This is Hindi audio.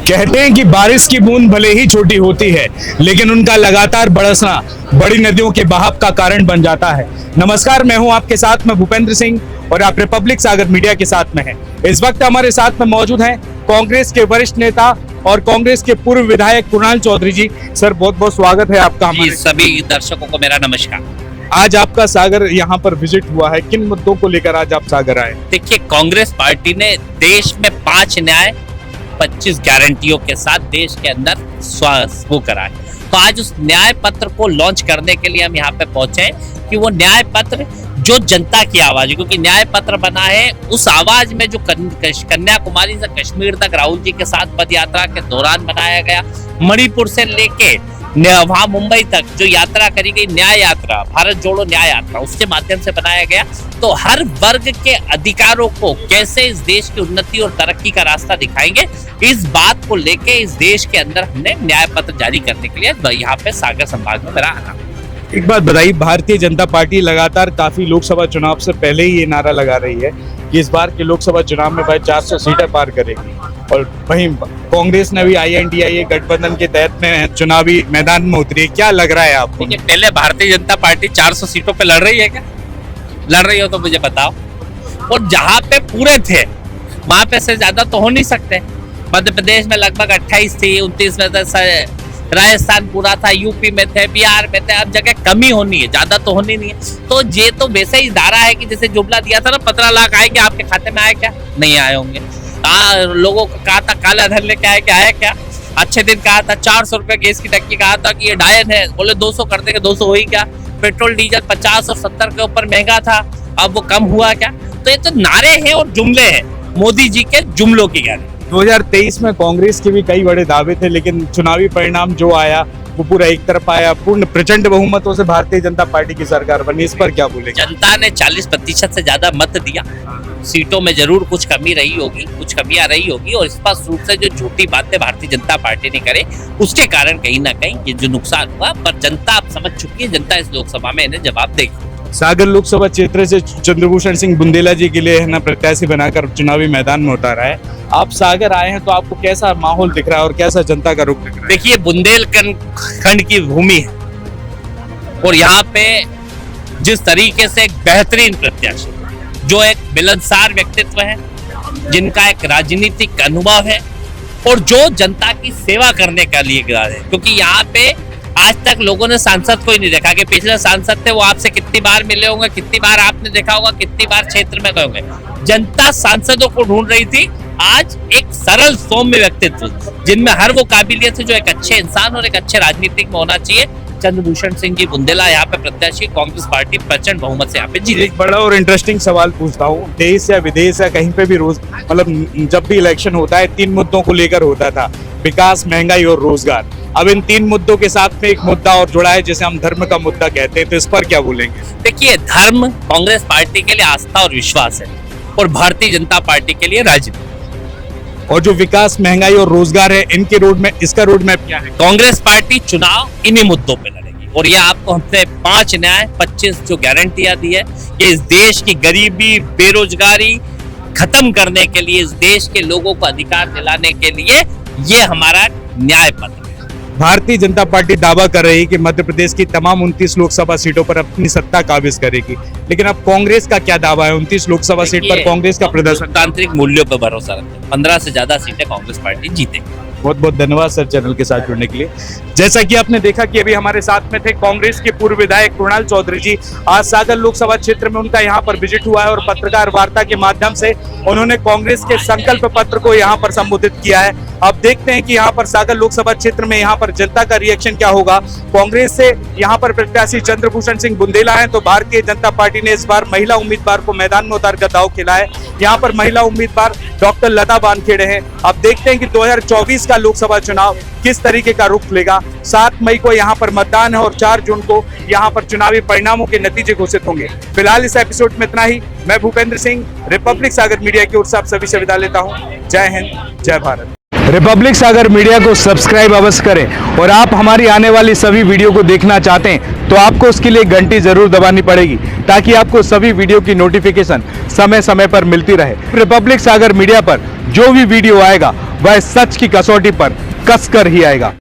कहते हैं कि बारिश की बूंद भले ही छोटी होती है, लेकिन उनका लगातार बरसना बड़ी नदियों के बहाव का कारण बन जाता है। नमस्कार, मैं हूं आपके साथ में भूपेंद्र सिंह और आप रिपब्लिक सागर मीडिया के साथ में हैं। इस वक्त हमारे साथ में मौजूद हैं कांग्रेस के वरिष्ठ नेता और कांग्रेस के पूर्व विधायक कुणाल चौधरी जी। सर, बहुत बहुत स्वागत है आपका हमारे। सभी दर्शकों को मेरा नमस्कार। आज आपका सागर यहाँ पर विजिट हुआ है, किन मुद्दों को लेकर आज आप सागर आए? देखिए, कांग्रेस पार्टी ने देश में 5 न्याय 25 गारंटियों के साथ देश के अंदर वो कराए। तो आज उस न्याय पत्र को लॉन्च करने के लिए हम यहाँ पे पहुंचे कि वो न्याय पत्र जो जनता की आवाज है, क्योंकि न्याय पत्र बना है उस आवाज में जो कन्याकुमारी से कश्मीर तक राहुल जी के साथ पद यात्रा के दौरान बनाया गया, मणिपुर से लेके वहां मुंबई तक जो यात्रा करी गई न्याय यात्रा, भारत जोड़ो न्याय यात्रा, उसके माध्यम से बनाया गया। तो हर वर्ग के अधिकारों को कैसे इस देश की उन्नति और तरक्की का रास्ता दिखाएंगे, इस बात को लेके इस देश के अंदर हमने न्याय पत्र जारी करने के लिए यहाँ पे सागर संभाग में मेरा आना। एक बात बताइए, भारतीय जनता पार्टी लगातार काफी लोकसभा चुनाव से पहले ही ये नारा लगा रही है कि इस बार के लोकसभा चुनाव में भाई 400 सीटें पार करेगी, और वहीं कांग्रेस ने भी INDIA गठबंधन के तहत में चुनावी मैदान में उतरी है। क्या लग रहा है आपको? पहले भारतीय जनता पार्टी 400 सीटों पे लड़ रही है क्या? लड़ रही हो तो मुझे बताओ। और जहाँ पे पूरे थे वहां पे से ज्यादा तो हो नहीं सकते। मध्य प्रदेश में लगभग 28 थी, 29 में राजस्थान पूरा था, यूपी में थे, बिहार में थे। अब जगह कमी होनी है, ज्यादा तो होनी नहीं है। तो ये तो वैसे ही धारा है कि जैसे जुमला दिया था ना, 15 लाख आएंगे आपके खाते में, आए क्या? नहीं आए होंगे। लोगों को कहा था काला धन लेके आए क्या? आया क्या? अच्छे दिन कहा था 400 रुपए गैस की टंकी, कहा था कि ये डायन है, बोले 200 कर देंगे, 200 हुई क्या? पेट्रोल डीजल 50 और 70 के ऊपर महंगा था, अब वो कम हुआ क्या? तो ये तो नारे हैं और जुमले हैं, मोदी जी के जुमलों की गाने। 2023 में कांग्रेस के भी कई बड़े दावे थे, लेकिन चुनावी परिणाम जो आया वो पूरा एक तरफ आया। पूर्ण प्रचंड बहुमतों से भारतीय जनता पार्टी की सरकार बनी, इस पर क्या बोलेंगे? जनता ने 40% से ज्यादा मत दिया। सीटों में जरूर कुछ कमी रही होगी, कुछ कमियां रही होगी, और स्पष्ट रूप से जो झूठी बातें भारतीय जनता पार्टी ने करे उसके कारण कहीं ना कहीं ये जो नुकसान हुआ, पर जनता अब समझ चुकी है। जनता इस लोकसभा में इन्हें जवाब देगी। सागर लोकसभा क्षेत्र से चंद्रभूषण सिंह बुंदेला जी के लिए है ना प्रत्याशी बनाकर चुनावी मैदान में उतारा है। आप सागर आए हैं तो आपको कैसा माहौल दिख रहा है और कैसा जनता का रुख दिख रहा है? देखिए, बुंदेलखंड की भूमि है और यहाँ पे जिस तरीके से एक बेहतरीन प्रत्याशी, जो एक मिलनसार व्यक्तित्व है, जिनका एक राजनीतिक अनुभव है और जो जनता की सेवा करने का लिए गया है, क्योंकि यहाँ पे आज तक लोगों ने सांसद को ही नहीं देखा कि पिछले सांसद थे वो आपसे कितनी बार मिले होंगे, कितनी बार आपने देखा होगा, कितनी बार क्षेत्र में गए होंगे। जनता सांसदों को ढूंढ रही थी। आज एक सरल सौम्य व्यक्तित्व जिनमें हर वो काबिलियत है जो एक अच्छे इंसान और एक अच्छे राजनीतिक में होना चाहिए, चंद्रभूषण सिंह जी बुंदेला यहाँ पे प्रत्याशी, कांग्रेस पार्टी प्रचंड बहुमत से यहाँ पे जीते। एक बड़ा और इंटरेस्टिंग सवाल पूछता हूँ, देश या विदेश या कहीं पे भी रोज मतलब जब भी इलेक्शन होता है 3 मुद्दों को लेकर होता था, विकास, महंगाई और रोजगार। अब इन 3 मुद्दों के साथ में एक मुद्दा और जुड़ा है जिसे हम धर्म का मुद्दा कहते हैं, तो इस पर क्या बोलेंगे? देखिए, धर्म कांग्रेस पार्टी के लिए आस्था और विश्वास है और भारतीय जनता पार्टी के लिए राजनीति। और जो विकास, महंगाई और रोजगार है, इनके इसका रोड मैप क्या है? कांग्रेस पार्टी चुनाव इन्हीं मुद्दों पे लड़ेगी और ये आपको हमने 5 न्याय 25 जो गारंटियां दी है कि इस देश की गरीबी, बेरोजगारी खत्म करने के लिए, इस देश के लोगों को अधिकार दिलाने के लिए ये हमारा न्याय पत्र है। भारतीय जनता पार्टी दावा कर रही है कि मध्य प्रदेश की तमाम 29 लोकसभा सीटों पर अपनी सत्ता काबिज करेगी, लेकिन अब कांग्रेस का क्या दावा है? 29 लोकसभा सीट पर कांग्रेस का प्रदर्शन। तांत्रिक मूल्यों पर भरोसा रखते हैं, 15 से ज्यादा सीटें कांग्रेस पार्टी जीतेगी। बहुत बहुत धन्यवाद सर चैनल के साथ जुड़ने के लिए। जैसा कि आपने देखा कि अभी हमारे साथ में थे कांग्रेस के पूर्व विधायक कुणाल चौधरी जी। आज सागर लोकसभा क्षेत्र में उनका यहाँ पर विजिट हुआ है और पत्रकार वार्ता के माध्यम से उन्होंने कांग्रेस के संकल्प पत्र को यहाँ पर संबोधित किया है। अब देखते हैं कि यहाँ पर सागर लोकसभा क्षेत्र में यहाँ पर जनता का रिएक्शन क्या होगा। कांग्रेस से यहाँ पर प्रत्याशी चंद्रभूषण सिंह बुंदेला है, तो भारतीय जनता पार्टी ने इस बार महिला उम्मीदवार को मैदान में उतारकर दांव खेला है। यहाँ पर महिला उम्मीदवार डॉक्टर लता बानखेड़े हैं। अब देखते हैं कि 2024 का लोकसभा चुनाव किस तरीके का रुख लेगा। 7 मई को यहाँ पर मतदान है और 4 जून को यहाँ पर चुनावी परिणामों के नतीजे घोषित होंगे। फिलहाल इस एपिसोड में इतना ही। मैं भूपेंद्र सिंह, रिपब्लिक सागर मीडिया की ओर से आप सभी से विदा लेता हूँ। जय हिंद, जय भारत। रिपब्लिक सागर मीडिया को सब्सक्राइब अवश्य करें और आप हमारी आने वाली सभी वीडियो को देखना चाहते हैं तो आपको उसके लिए घंटी जरूर दबानी पड़ेगी ताकि आपको सभी वीडियो की नोटिफिकेशन समय समय पर मिलती रहे। रिपब्लिक सागर मीडिया पर जो भी वीडियो आएगा वह सच की कसौटी पर कसकर ही आएगा।